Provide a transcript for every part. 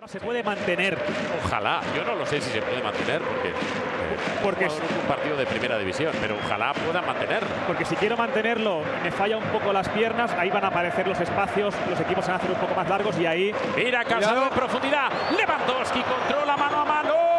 ¿Se puede mantener? Ojalá, yo no lo sé si se puede mantener porque es un partido de primera división, pero ojalá pueda mantener. Porque si quiero mantenerlo, me falla un poco las piernas, ahí van a aparecer los espacios, los equipos se van a hacer un poco más largos y ahí... Mira, Casado en profundidad, Lewandowski controla mano a mano.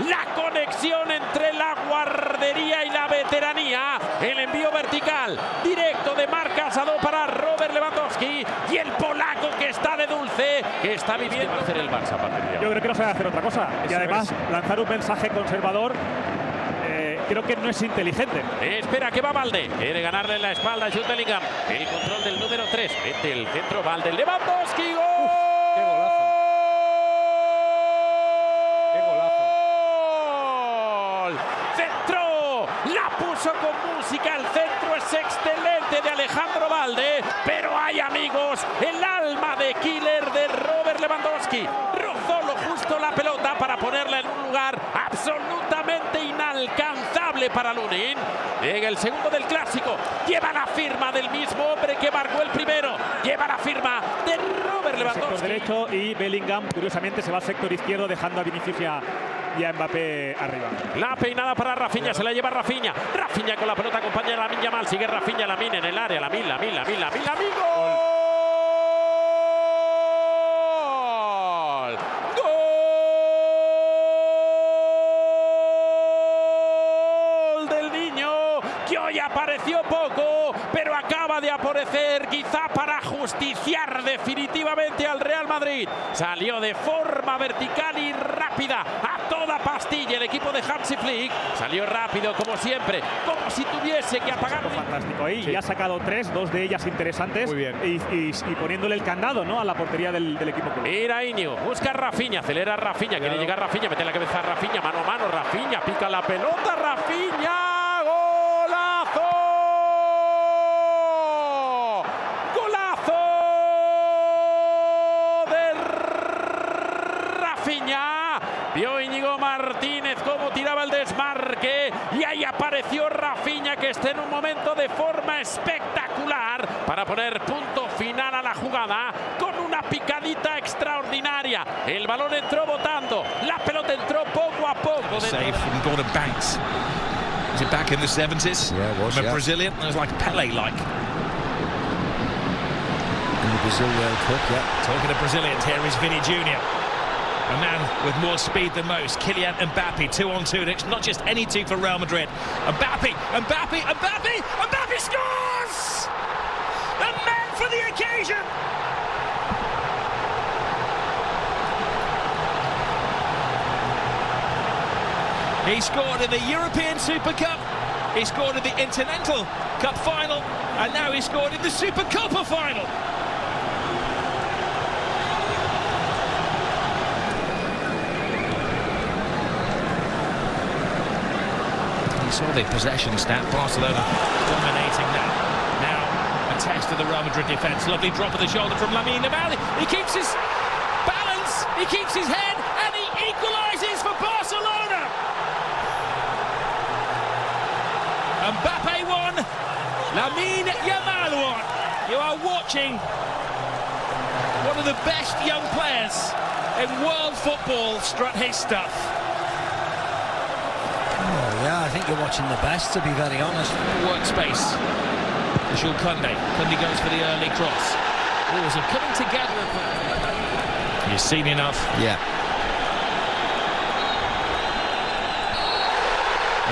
La conexión entre la guardería y la veteranía. El envío vertical directo de Marc Casado para Robert Lewandowski y el polaco que está de dulce, que está viviendo hacer el Barça a partir de ahora. Yo creo que no sabe hacer otra cosa. Y además lanzar un mensaje conservador creo que no es inteligente. Espera que va Valde, quiere ganarle en la espalda a Jude Bellingham. El control del número 3, mete el centro Valde, Lewandowski, ¡gol! ¡Qué golazo! Centro, la puso con música, el centro es excelente de Alejandro Valde, pero hay, amigos, el alma de killer de Robert Lewandowski. Rozó lo justo la pelota para ponerla en un lugar absolutamente inalcanzable para Lunin. Llega el segundo del clásico, lleva la firma del mismo hombre que marcó el primero, lleva la firma de Robert Lewandowski. Sector derecho y Bellingham, curiosamente, se va al sector izquierdo dejando a Vinicius y a Mbappé arriba. La peinada para Rafinha, se la lleva Rafinha. Rafinha con la pelota acompaña a Lamine Yamal, sigue Rafinha, Lamine en el área, Lamine, amigo. Que hoy apareció poco, pero acaba de aparecer quizá para justiciar definitivamente al Real Madrid. Salió de forma vertical y rápida, a toda pastilla el equipo de Hansi Flick. Salió rápido como siempre, como si tuviese que apagar. Fantástico ahí, sí. Y ha sacado dos de ellas interesantes. Muy bien. Y poniéndole el candado, ¿no?, a la portería del equipo. Mira Iñigo, busca a Rafinha, acelera a Rafinha, quiere llegar Rafinha, mete la cabeza a Rafinha, mano a mano, Rafinha, pica la pelota, Rafinha. Vio Íñigo Martínez cómo tiraba el desmarque y ahí apareció Rafinha, que está en un momento de forma espectacular para poner punto final a la jugada con una picadita extraordinaria. El balón entró botando, la pelota entró poco a poco. Save from Gordon Banks. Is it back in the 70s? Yeah, it was, from a Brazilian. It was like Pele-like. In the Brazil World Cup, yeah. Talking of Brazilians, here is Vini Jr. A man with more speed than most, Kylian Mbappé, 2-on-2. It's not just any two for Real Madrid. Mbappé scores! A man for the occasion! He scored in the European Super Cup, he scored in the Intercontinental Cup final, and now he scored in the Super Copa final. Saw the possession stat, Barcelona dominating that. Now a test of the Real Madrid defence. Lovely drop of the shoulder from Lamine Yamal. He keeps his balance, he keeps his head, and he equalises for Barcelona. Mbappé won, Lamine Yamal won. You are watching one of the best young players in world football strut his stuff. Yeah, I think you're watching the best, to be very honest. Workspace. Jules Koundé. Koundé goes for the early cross. Balls are coming together. You've seen enough. Yeah.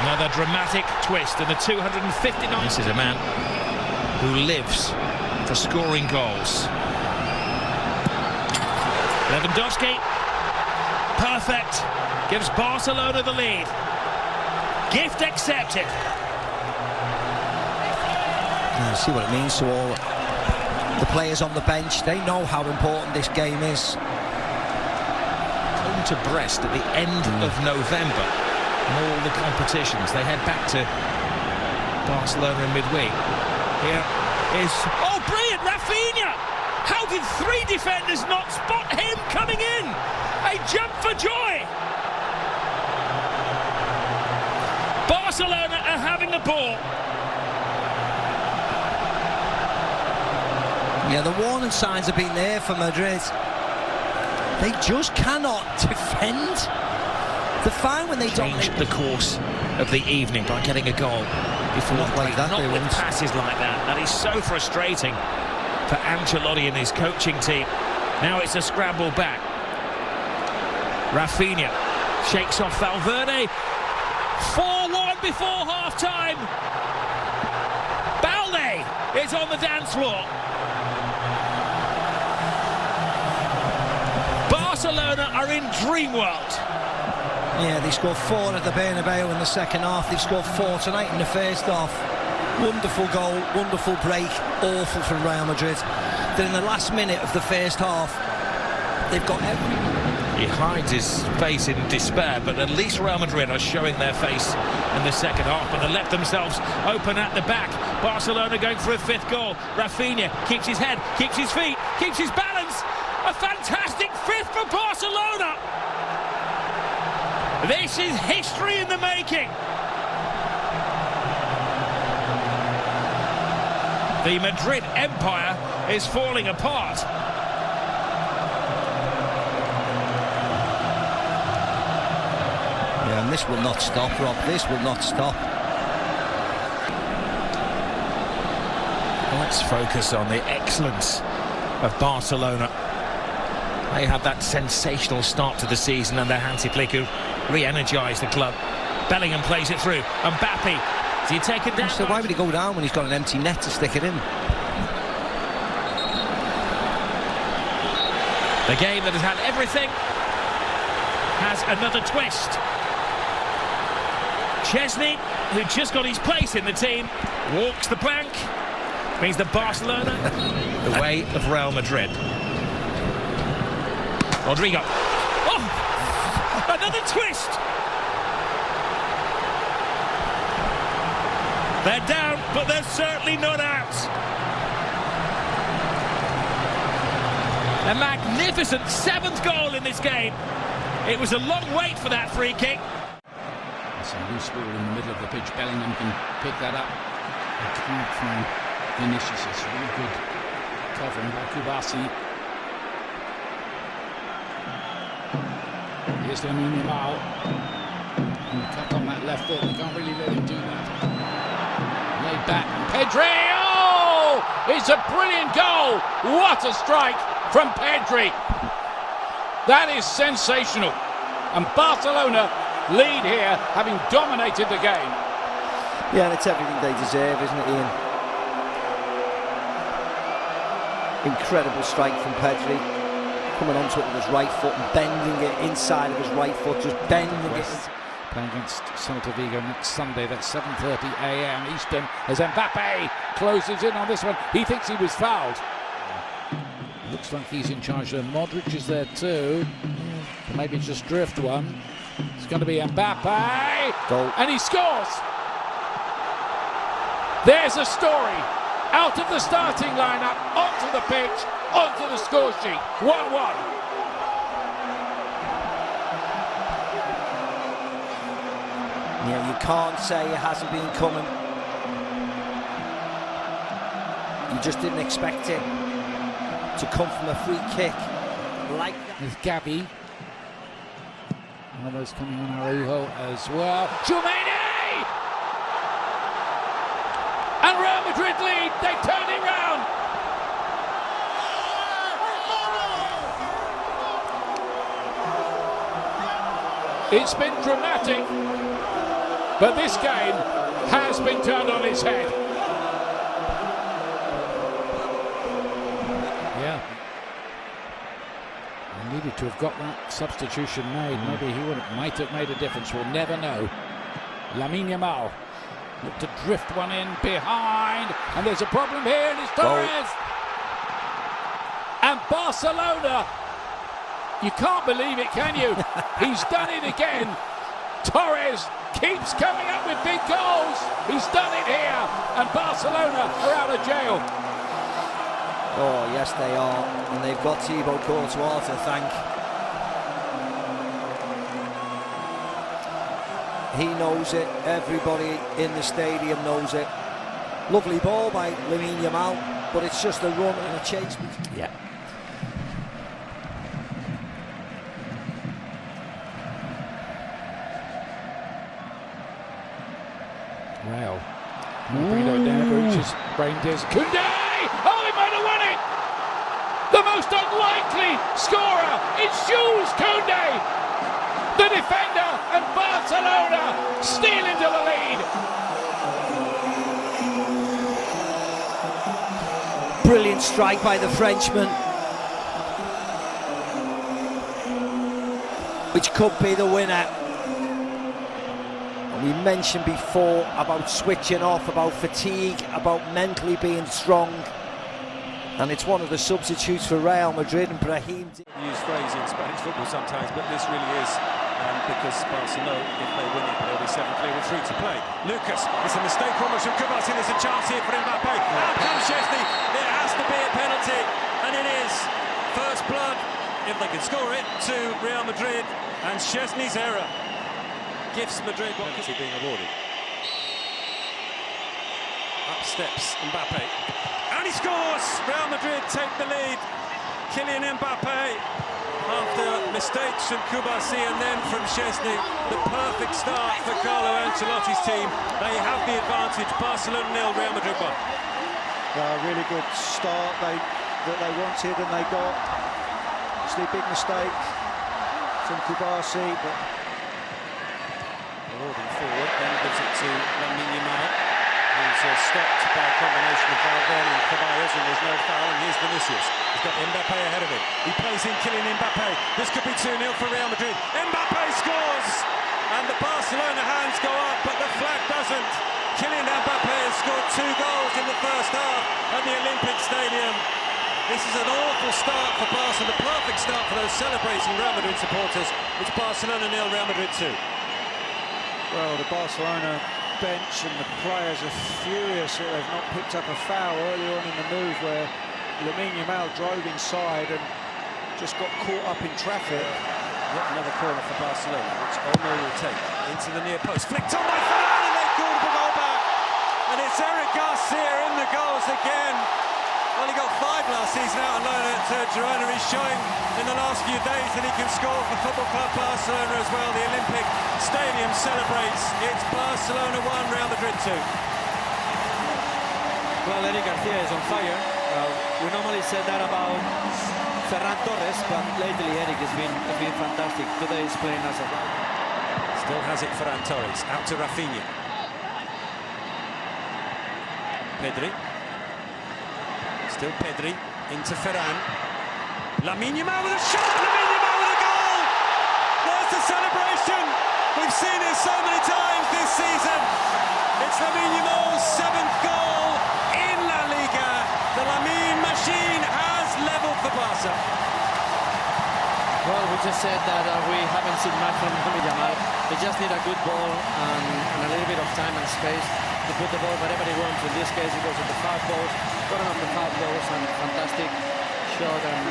Another dramatic twist in the 259. This is a man who lives for scoring goals. Lewandowski. Perfect. Gives Barcelona the lead. Gift accepted. Yeah, see what it means to all the players on the bench. They know how important this game is. Home to Brest at the end of November in all the competitions. They head back to Barcelona in midweek. Here is... Oh, brilliant! Rafinha! How did three defenders not spot him coming in? A jump for joy! Barcelona are having the ball. Yeah, the warning signs have been there for Madrid. They just cannot defend. They're fine when they Change the course of the evening by getting a goal before Not like that, not they with won't. passes like that. That is so frustrating for Ancelotti and his coaching team. Now it's a scramble back. Rafinha shakes off Valverde. 4-1 before half-time. Balde is on the dance floor. Barcelona are in dream world. Yeah, they scored 4 at the Bernabeu in the second half. They've scored 4 tonight in the first half. Wonderful goal, wonderful break, awful from Real Madrid. Then in the last minute of the first half, they've got every... He hides his face in despair, but at least Real Madrid are showing their face in the second half, but they left themselves open at the back. Barcelona going for a 5th goal. Rafinha keeps his head, keeps his feet, keeps his balance. A fantastic 5th for Barcelona. This is history in the making. The Madrid empire is falling apart. Yeah, and this will not stop, Rob. This will not stop. Let's focus on the excellence of Barcelona. They had that sensational start to the season under Hansi Flick, who re-energised the club. Bellingham plays it through. Mbappe, is he taken down? So why would he go down when he's got an empty net to stick it in? The game that has had everything has another twist. Chesney, who just got his place in the team, walks the plank. Means that Barcelona, the way of Real Madrid. Rodrigo. Oh! Another twist! They're down, but they're certainly not out. A magnificent 7th goal in this game. It was a long wait for that free kick. It's a loose ball in the middle of the pitch. Bellingham can pick that up. They can't find Vinicius. It's really good covering by Kubasi. Here's Lamine Yamal. And the cut on that left foot. They can't really let him do that. Laid back. Pedri! Oh! It's a brilliant goal! What a strike from Pedri! That is sensational. And Barcelona lead here, having dominated the game. Yeah, and it's everything they deserve, isn't it, Ian? Incredible strike from Pedri. Coming onto it with his right foot and bending it inside of his right foot, just bending it. Playing against Celta Vigo next Sunday, that's 7:30 a.m. Eastern, as Mbappe closes in on this one. He thinks he was fouled. Looks like he's in charge there. Modric is there too. Maybe just drift one. It's going to be Mbappe. Goal. And he scores. There's a story. Out of the starting lineup, onto the pitch, onto the score sheet. 1-1. Yeah, you can't say it hasn't been coming. You just didn't expect it to come from a free kick like that. With Gavi. One of those coming on Araujo as well. Tchouaméni! And Real Madrid lead. They turn it round. It's been dramatic, but this game has been turned on its head. Yeah. He needed to have got that substitution made. Maybe he might have made a difference. We'll never know. Lamine Yamal looked to drift one in behind, and there's a problem here, and it's Torres. And Barcelona, you can't believe it, can you? He's done it again. Torres keeps coming up with big goals. He's done it here, and Barcelona are out of jail. Oh, yes, they are. And they've got Thibaut Courtois to thank. He knows it. Everybody in the stadium knows it. Lovely ball by Lamine Yamal, but it's just a run and a chase. Yeah. Wow. Marino now reaches Rangers. Koundé! Oh, he might have won it! The most unlikely scorer is Jules Koundé! The defender, and Barcelona steal into the lead. Brilliant strike by the Frenchman, which could be the winner. And we mentioned before about switching off, about fatigue, about mentally being strong. And it's one of the substitutes for Real Madrid, and Brahim. Use phrase in Spanish football sometimes, but this really is because Barcelona, if they win it, they'll be 7 clear with 3 to play. Lucas, it's a mistake almost from Kubasi. There's a chance here for Mbappe. Out comes Szczesny. It has to be a penalty, and it is. First blood, if they can score it, to Real Madrid, and Szczesny's error gives Madrid what penalty being awarded. Up steps Mbappe, and he scores! Real Madrid take the lead. Kylian Mbappe, after mistakes from Kubasi and then from Szczesny, the perfect start for Carlo Ancelotti's team. They have the advantage. Barcelona 0, Real Madrid 1. Really good start that they wanted, and they got. Obviously a big mistake from Kubasi, but Moving forward, then gives it to Lamine Yamal, who's stopped by a combination of Valverde and Ceballos, and there's no foul, and here's Vinicius. He's got Mbappe ahead of him. He plays in Kylian Mbappe. This could be 2-0 for Real Madrid. Mbappe scores! And the Barcelona hands go up, but the flag doesn't. Kylian Mbappe has scored 2 goals in the first half at the Olympic Stadium. This is an awful start for Barca, the perfect start for those celebrating Real Madrid supporters. It's Barcelona 0, Real Madrid 2. well, the Barcelona bench and the players are furious that they've not picked up a foul earlier on in the move, where Lamine Yamal drove inside and just got caught up in traffic. Yet another corner for Barcelona, which Olmo will take into the near post. Flicked on by Ferran, and they called the goal back. And it's Eric Garcia in the goals again. Only got 5 last season out on loan at Girona. He's showing in the last few days that he can score for Football Club Barcelona as well. The Olympic Stadium celebrates. It's Barcelona 1, Real Madrid 2. Well, Eric Garcia is on fire. We normally said that about Ferran Torres, but lately Eric has been fantastic. Today he's playing as a... Still has it Ferran Torres, out to Rafinha. Pedri. Still Pedri, into Ferran. Lamine Yamal with a shot! Lamine Yamal with a goal! There's the celebration! We've seen it so many times this season. It's Lamine Yamal's 7th goal in La Liga. The Lamine machine has levelled for Barca. Well, we just said that we haven't seen much from Lamine Yamal. They just need a good ball and a little bit of time and space to put the ball wherever he wants. In this case, it goes at the far post, got on the far post, and fantastic shot. And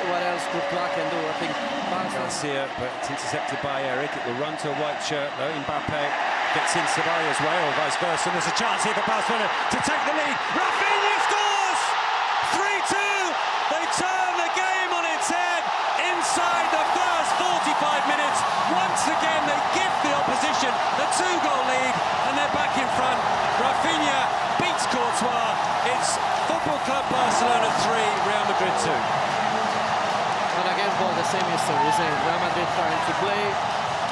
what else could Clark can do? I think Garcia, but it's intercepted by Eric. It will run to a white shirt, though. Mbappe gets in Ceballos' way, or vice versa. There's a chance here for Barcelona to take the lead. Rafinha scores! 3-2! They turn the game on its head inside the first 45 minutes. Once again, they give the opposition a 2-goal lead, and they're back in front. Rafinha beats Courtois. It's Football Club Barcelona 3, Real Madrid 2. And again, Paul, the same history. We say Real Madrid trying to play.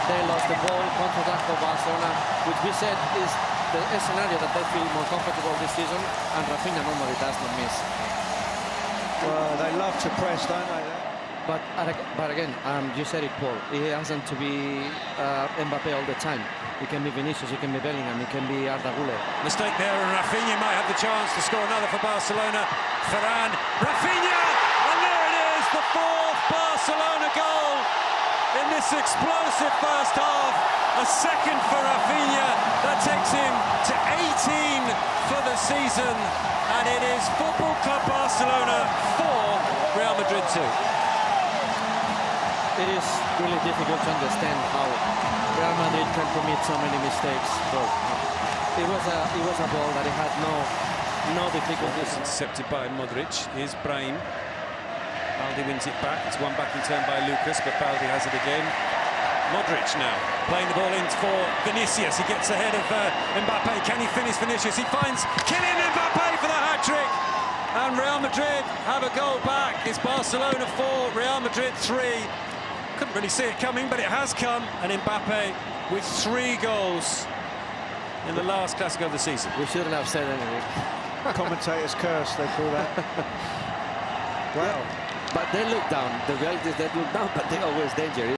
They lost the ball, contre-attack for Barcelona, which we said is the scenario that they feel more comfortable this season, and Rafinha normally does not miss. Well, they love to press, don't they? But again, you said it, Paul. He hasn't to be Mbappe all the time. He can be Vinicius, he can be Bellingham, he can be Arda Güler. Mistake there, and Rafinha might have the chance to score another for Barcelona. Ferran, Rafinha, and there it is, the 4th Barcelona goal in this explosive first half. A second for Rafinha, that takes him to 18 for the season, and it is Football Club Barcelona 4, Real Madrid 2. It is really difficult to understand how Real Madrid can commit so many mistakes. But it was a ball that he had no difficulties. Intercepted by Modric. Here's Brahim. Baldi wins it back. It's won back in turn by Lucas, but Baldi has it again. Modric now playing the ball in for Vinicius. He gets ahead of Mbappe. Can he finish Vinicius? He finds Kylian Mbappe for the hat-trick. And Real Madrid have a goal back. It's Barcelona 4, Real Madrid 3. Couldn't really see it coming, but it has come. And Mbappe with 3 goals in the last clasico of the season. We shouldn't have said anything. Commentator's curse, they call that. Well, but they look down. The reality is they look down, but they're always dangerous.